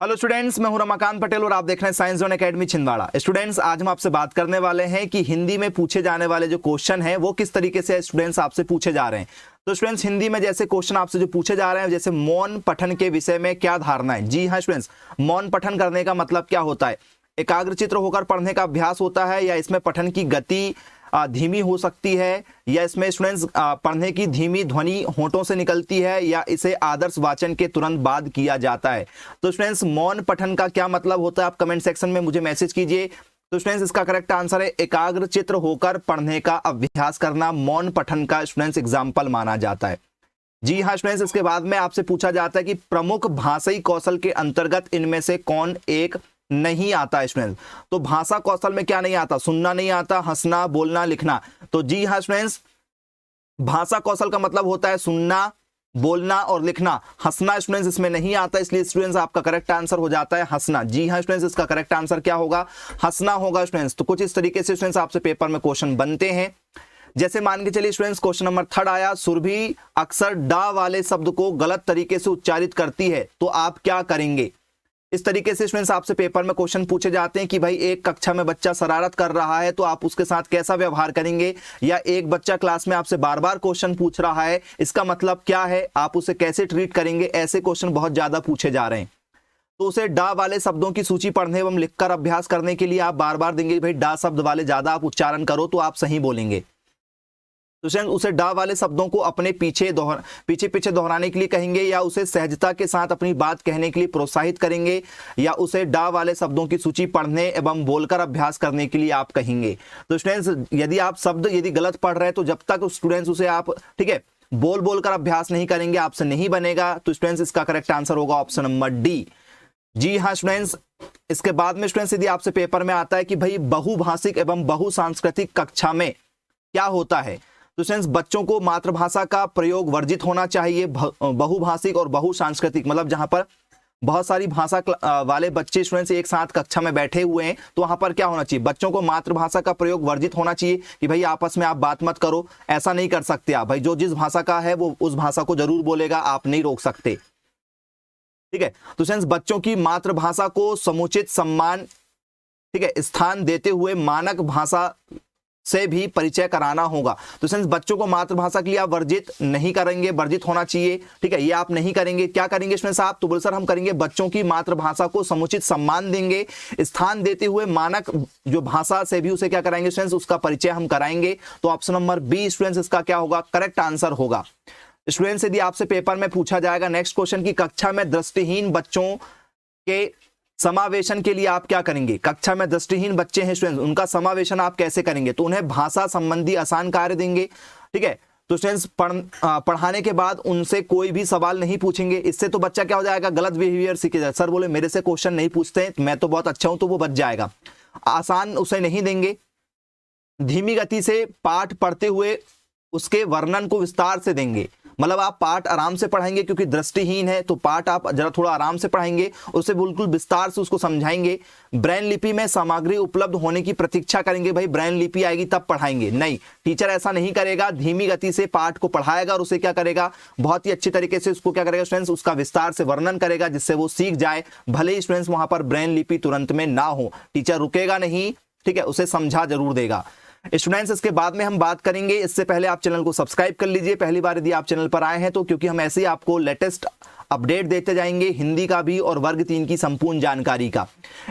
Hello students, मैं हूं रमाकांत पटेल और आप देख रहे हैं science zone academy Chhindwara. Students, आज हम आपसे बात करने वाले हैं कि हिंदी में पूछे जाने वाले जो क्वेश्चन हैं वो किस तरीके से स्टूडेंट्स आपसे पूछे जा रहे हैं। तो स्टूडेंट्स, हिंदी में जैसे क्वेश्चन आपसे जो पूछे जा रहे हैं, जैसे मौन पठन के विषय में क्या धारणा है। जी हाँ स्टूडेंट्स, मौन पठन करने का मतलब क्या होता है? एकाग्रचित्त होकर पढ़ने का अभ्यास होता है, या इसमें पठन की गति धीमी हो सकती है, या इसमें स्टूडेंट्स पढ़ने की धीमी ध्वनि होंठों से निकलती है, या इसे आदर्श वाचन के तुरंत बाद किया जाता है। तो स्टूडेंट्स, मौन पठन का क्या मतलब होता है, आप कमेंट सेक्शन में मुझे मैसेज कीजिए। तो स्टूडेंट्स, इसका करेक्ट आंसर है एकाग्रचित्त होकर पढ़ने का अभ्यास करना मौन पठन का स्टूडेंट्स एग्जाम्पल माना जाता है। जी हाँ स्टूडेंट्स, इसके बाद में आपसे पूछा जाता है कि प्रमुख भाषाई कौशल के अंतर्गत इनमें से कौन एक नहीं आता है स्टूडेंट्स। तो भाषा कौशल में क्या नहीं आता? सुनना नहीं आता, हंसना, बोलना, लिखना। तो जी हाँ स्टूडेंट्स, भाषा कौशल का मतलब होता है सुनना, बोलना और लिखना। हंसना स्टूडेंट्स इसमें नहीं आता, इसलिए स्टूडेंट्स आपका करेक्ट आंसर हो जाता है हंसना। जी हाँ स्टूडेंट्स, इसका करेक्ट आंसर क्या होगा? हंसना होगा स्टूडेंट्स। तो कुछ इस तरीके से स्टूडेंट्स आपसे पेपर में क्वेश्चन बनते हैं। जैसे मान के चलिए स्टूडेंट्स, क्वेश्चन नंबर 3 आया, सुरभि अक्सर डा वाले शब्द को गलत तरीके से उच्चारित करती है, तो आप क्या करेंगे? इस तरीके से स्टूडेंट्स आपसे पेपर में क्वेश्चन पूछे जाते हैं कि भाई एक कक्षा में बच्चा शरारत कर रहा है तो आप उसके साथ कैसा व्यवहार करेंगे, या एक बच्चा क्लास में आपसे बार बार क्वेश्चन पूछ रहा है, इसका मतलब क्या है, आप उसे कैसे ट्रीट करेंगे। ऐसे क्वेश्चन बहुत ज्यादा पूछे जा रहे हैं। तो उसे डा वाले शब्दों की सूची पढ़ने एवं लिखकर अभ्यास करने के लिए आप बार बार देंगे भाई डा शब्द वाले ज्यादा आप उच्चारण करो तो आप सही बोलेंगे। तो उसे डा वाले शब्दों को अपने पीछे पीछे दोहराने के लिए कहेंगे, या उसे सहजता के साथ अपनी बात कहने के लिए प्रोत्साहित करेंगे, या उसे डा वाले शब्दों की सूची पढ़ने एवं बोलकर अभ्यास करने के लिए आप कहेंगे। तो स्टूडेंट्स, यदि आप शब्द गलत पढ़ रहे हैं तो जब तक स्टूडेंट्स उसे आप ठीक है बोलकर अभ्यास नहीं करेंगे आपसे नहीं बनेगा। तो स्टूडेंट्स, इसका करेक्ट आंसर होगा ऑप्शन नंबर डी। जी हाँ स्टूडेंट्स, इसके बाद में स्टूडेंट्स यदि आपसे पेपर में आता है कि भाई बहुभाषिक एवं बहुसांस्कृतिक कक्षा में क्या होता है, तो स्टूडेंट्स बच्चों को मातृभाषा का प्रयोग वर्जित होना चाहिए। बहुभाषिक और बहुसांस्कृतिक मतलब जहां पर बहुत सारी भाषा वाले बच्चे स्टूडेंट्स एक साथ कक्षा में बैठे हुए हैं, तो वहां पर क्या होना चाहिए? बच्चों को मातृभाषा का प्रयोग वर्जित होना चाहिए कि भाई आपस में आप बात मत करो, ऐसा नहीं कर सकते आप। भाई जो जिस भाषा का है वो उस भाषा को जरूर बोलेगा, आप नहीं रोक सकते। ठीक है, तो स्टूडेंट्स बच्चों की मातृभाषा को समुचित सम्मान ठीक है स्थान देते हुए मानक भाषा से भी परिचय कराना होगा। तो स्टूडेंट्स बच्चों को मातृभाषा के लिए आप वर्जित नहीं करेंगे, वर्जित होना चाहिए। ठीक है, ये आप नहीं करेंगे। क्या करेंगे स्टूडेंट्स आप? तो बोल सर हम करेंगे बच्चों की मातृभाषा को समुचित सम्मान देंगे, स्थान देते हुए मानक जो भाषा से भी उसे क्या कराएंगे स्टूडेंट्स, उसका परिचय हम कराएंगे। तो ऑप्शन नंबर बी स्टूडेंट्स इसका क्या होगा? करेक्ट आंसर होगा। स्टूडेंट्स, यदि आपसे पेपर में पूछा जाएगा नेक्स्ट क्वेश्चन की कक्षा में दृष्टिहीन बच्चों के समावेशन के लिए आप क्या करेंगे? कक्षा में दृष्टिहीन बच्चे हैं स्टूडेंट्स, उनका समावेशन आप कैसे करेंगे? तो उन्हें भाषा संबंधी आसान कार्य देंगे। ठीक है, तो स्टूडेंट्स पढ़ाने के बाद उनसे कोई भी सवाल नहीं पूछेंगे। इससे तो बच्चा क्या हो जाएगा? गलत बिहेवियर सीखेगा। सर बोले मेरे से क्वेश्चन नहीं पूछते, मैं तो बहुत अच्छा हूं, तो वो बच जाएगा। आसान उसे नहीं देंगे। धीमी गति से पाठ पढ़ते हुए उसके वर्णन को विस्तार से देंगे। मतलब आप पाठ आराम से पढ़ाएंगे, क्योंकि दृष्टिहीन है तो पाठ आप जरा थोड़ा आराम से पढ़ाएंगे, उसे बिल्कुल विस्तार से उसको समझाएंगे। ब्रेन लिपि में सामग्री उपलब्ध होने की प्रतीक्षा करेंगे। भाई ब्रेन लिपि आएगी तब पढ़ाएंगे, नहीं, टीचर ऐसा नहीं करेगा। धीमी गति से पाठ को पढ़ाएगा और उसे क्या करेगा? बहुत ही अच्छी तरीके से उसको क्या करेगा स्टूडेंट्स? उसका विस्तार से वर्णन करेगा, जिससे वो सीख जाए। भले ही स्टूडेंट्स वहां पर ब्रेन लिपि तुरंत में ना हो, टीचर रुकेगा नहीं, ठीक है, उसे समझा जरूर देगा। स्टूडेंट्स, इसके बाद में हम बात करेंगे। इससे पहले आप चैनल को सब्सक्राइब कर लीजिए, पहली बार यदि आप चैनल पर आए हैं तो, क्योंकि हम ऐसे ही आपको लेटेस्ट अपडेट देते जाएंगे, हिंदी का भी और वर्ग 3 की संपूर्ण जानकारी का।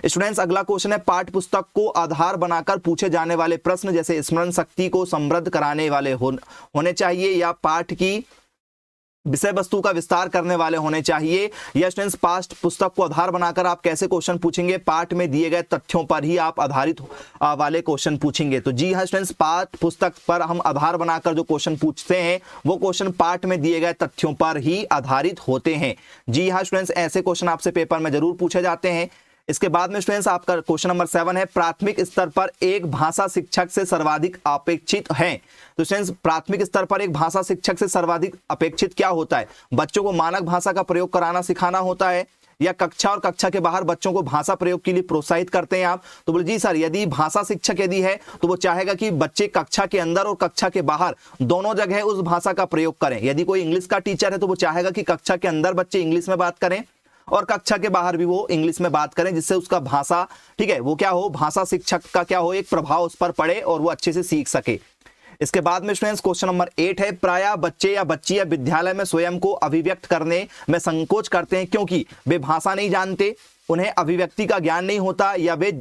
स्टूडेंट्स, अगला क्वेश्चन है पाठ्य पुस्तक को आधार बनाकर पूछे जाने वाले प्रश्न जैसे स्मरण शक्ति को समृद्ध कराने वाले होने चाहिए, या पाठ की विषय वस्तु का विस्तार करने वाले होने चाहिए, या स्टूडेंट्स पाठ्य पुस्तक को आधार बनाकर आप कैसे क्वेश्चन पूछेंगे? पाठ में दिए गए तथ्यों पर ही आप आधारित वाले क्वेश्चन पूछेंगे। तो जी हाँ स्टूडेंट्स, पाठ्य पुस्तक पर हम आधार बनाकर जो क्वेश्चन पूछते हैं वो क्वेश्चन पाठ में दिए गए तथ्यों पर ही आधारित होते हैं। जी हाँ स्टूडेंट्स, ऐसे क्वेश्चन आपसे पेपर में जरूर पूछे जाते हैं। इसके बाद में स्टूडेंट्स आपका क्वेश्चन नंबर 7 है प्राथमिक स्तर पर एक भाषा शिक्षक से सर्वाधिक अपेक्षित है। तो स्टूडेंट्स, प्राथमिक स्तर पर एक भाषा शिक्षक से सर्वाधिक अपेक्षित क्या होता है? बच्चों को मानक भाषा का प्रयोग कराना सिखाना होता है, या कक्षा और कक्षा के बाहर बच्चों को भाषा प्रयोग के लिए प्रोत्साहित करते हैं आप? तो बोले जी सर, यदि भाषा शिक्षक यदि है तो वो चाहेगा कि बच्चे कक्षा के अंदर और कक्षा के बाहर दोनों जगह उस भाषा का प्रयोग करें। यदि कोई इंग्लिश का टीचर है तो वो चाहेगा कि कक्षा के अंदर बच्चे इंग्लिश में बात करें और कक्षा के बाहर भी वो इंग्लिश में बात करें, जिससे उसका भाषा, ठीक है, वो क्या हो, भाषा शिक्षक का क्या हो, एक प्रभाव उस पर पड़े और वो अच्छे से सीख सके। इसके बाद में स्टूडेंट्स क्वेश्चन नंबर 8 है, प्रायः बच्चे या बच्ची या विद्यालय में स्वयं को अभिव्यक्त करने में संकोच करते हैं क्योंकि वे भाषा नहीं जानते, उन्हें अभिव्यक्ति का ज्ञान नहीं होता, या वे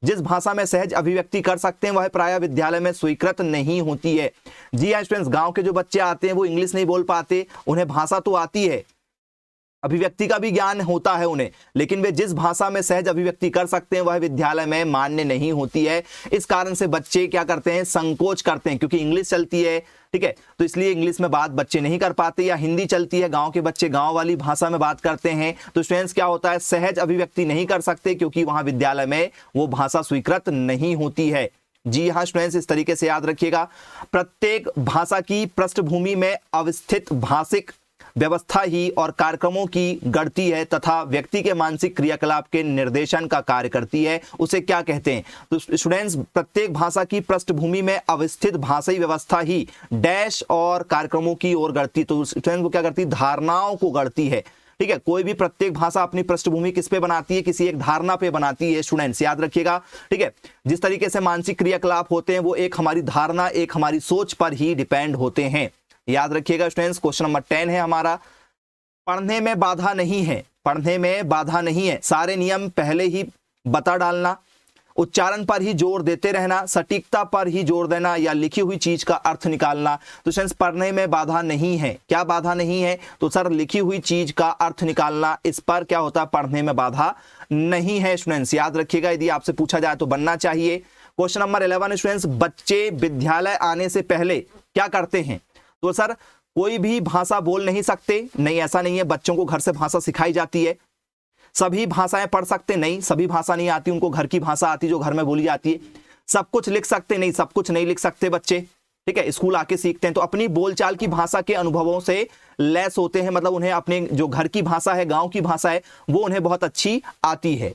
जिस भाषा में सहज अभिव्यक्ति कर सकते हैं वह प्रायः विद्यालय में स्वीकृत नहीं होती है। जी हाँ स्टूडेंट्स, गांव के जो बच्चे आते हैं वो इंग्लिश नहीं बोल पाते, उन्हें भाषा तो आती है, अभिव्यक्ति का भी ज्ञान होता है उन्हें, लेकिन वे जिस भाषा में सहज अभिव्यक्ति कर सकते हैं वह विद्यालय में मान्य नहीं होती है। इस कारण से बच्चे क्या करते हैं, संकोच करते हैं, क्योंकि इंग्लिश चलती है, ठीक है, तो इसलिए इंग्लिश में बात बच्चे नहीं कर पाते, या हिंदी चलती है, गांव के बच्चे गांव वाली भाषा में बात करते हैं, तो स्टूडेंट्स क्या होता है, सहज अभिव्यक्ति नहीं कर सकते क्योंकि वहां विद्यालय में वो भाषा स्वीकृत नहीं होती है। जी हाँ स्टूडेंट्स, इस तरीके से याद रखिएगा, प्रत्येक भाषा की पृष्ठभूमि में अवस्थित भाषिक व्यवस्था ही और कार्यक्रमों की गढ़ती है तथा व्यक्ति के मानसिक क्रियाकलाप के निर्देशन का कार्य करती है, उसे क्या कहते हैं। तो स्टूडेंट्स, प्रत्येक भाषा की पृष्ठभूमि में अवस्थित भाषाई व्यवस्था ही डैश और कार्यक्रमों की ओर गढ़ती, तो स्टूडेंट्स वो क्या करती, धारणाओं को गढ़ती है, ठीक है। कोई भी प्रत्येक भाषा अपनी पृष्ठभूमि किस पे बनाती है, किसी एक धारणा पे बनाती है, स्टूडेंट्स याद रखिएगा, ठीक है। जिस तरीके से मानसिक क्रियाकलाप होते हैं वो एक हमारी धारणा, एक हमारी सोच पर ही डिपेंड होते हैं, याद रखिएगा स्टूडेंट्स। क्वेश्चन नंबर 10 है हमारा, पढ़ने में बाधा नहीं है, पढ़ने में बाधा नहीं है, सारे नियम पहले ही बता डालना, उच्चारण पर ही जोर देते रहना, सटीकता पर ही जोर देना, या लिखी हुई चीज का अर्थ निकालना। तो स्टूडेंट्स, पढ़ने में बाधा नहीं है, क्या बाधा नहीं है, तो सर लिखी हुई चीज का अर्थ निकालना, इस पर क्या होता है, पढ़ने में बाधा नहीं है। स्टूडेंट्स याद रखिएगा, यदि आपसे पूछा जाए तो बनना चाहिए। क्वेश्चन नंबर 11 स्टूडेंट्स, बच्चे विद्यालय आने से पहले क्या करते हैं, तो सर कोई भी भाषा बोल नहीं सकते, नहीं ऐसा नहीं है, बच्चों को घर से भाषा सिखाई जाती है। सभी भाषाएं पढ़ सकते, नहीं सभी भाषा नहीं आती, उनको घर की भाषा आती जो घर में बोली जाती है। सब कुछ लिख सकते, नहीं सब कुछ नहीं लिख सकते बच्चे, ठीक है, स्कूल आके सीखते हैं। तो अपनी बोलचाल की भाषा के अनुभवों से लैस होते हैं, मतलब उन्हें अपने जो घर की भाषा है, गांव की भाषा है, वो उन्हें बहुत अच्छी आती है।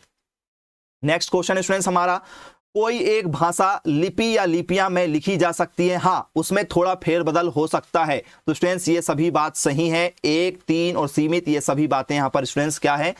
नेक्स्ट क्वेश्चन है स्टूडेंट्स हमारा, कोई एक भाषा लिपि या लिपियां में लिखी जा सकती है, हाँ उसमें थोड़ा फेरबदल हो सकता है। तो स्टूडेंट्स ये सभी बात सही है, 1, 3 और सीमित, ये सभी बातें यहां पर स्टूडेंट्स क्या है,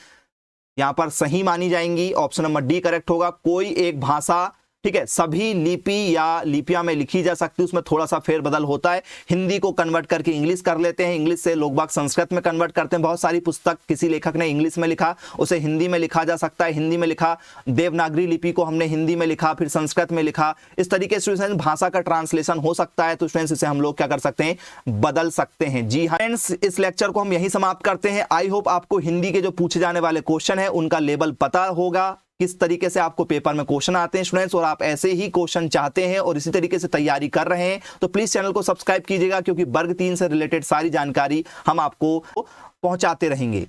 यहां पर सही मानी जाएंगी। ऑप्शन नंबर डी करेक्ट होगा, कोई एक भाषा, ठीक है, सभी लिपि या लिपियां में लिखी जा सकती है, उसमें थोड़ा सा फेरबदल होता है। हिंदी को कन्वर्ट करके इंग्लिश कर लेते हैं, इंग्लिश से लोग बाग संस्कृत में कन्वर्ट करते हैं। बहुत सारी पुस्तक किसी लेखक ने इंग्लिश में लिखा, उसे हिंदी में लिखा जा सकता है, हिंदी में लिखा, देवनागरी लिपि को हमने हिंदी में लिखा, फिर संस्कृत में लिखा, इस तरीके से भाषा का ट्रांसलेशन हो सकता है। तो स्टूडेंट्स इसे हम लोग क्या कर सकते हैं, बदल सकते हैं। जी हाँ फ्रेंड्स, इस लेक्चर को हम यही समाप्त करते हैं। आई होप आपको हिंदी के जो पूछे जाने वाले क्वेश्चन है उनका लेवल पता होगा, किस तरीके से आपको पेपर में क्वेश्चन आते हैं स्टूडेंट्स, और आप ऐसे ही क्वेश्चन चाहते हैं और इसी तरीके से तैयारी कर रहे हैं तो प्लीज चैनल को सब्सक्राइब कीजिएगा, क्योंकि वर्ग 3 से रिलेटेड सारी जानकारी हम आपको पहुंचाते रहेंगे।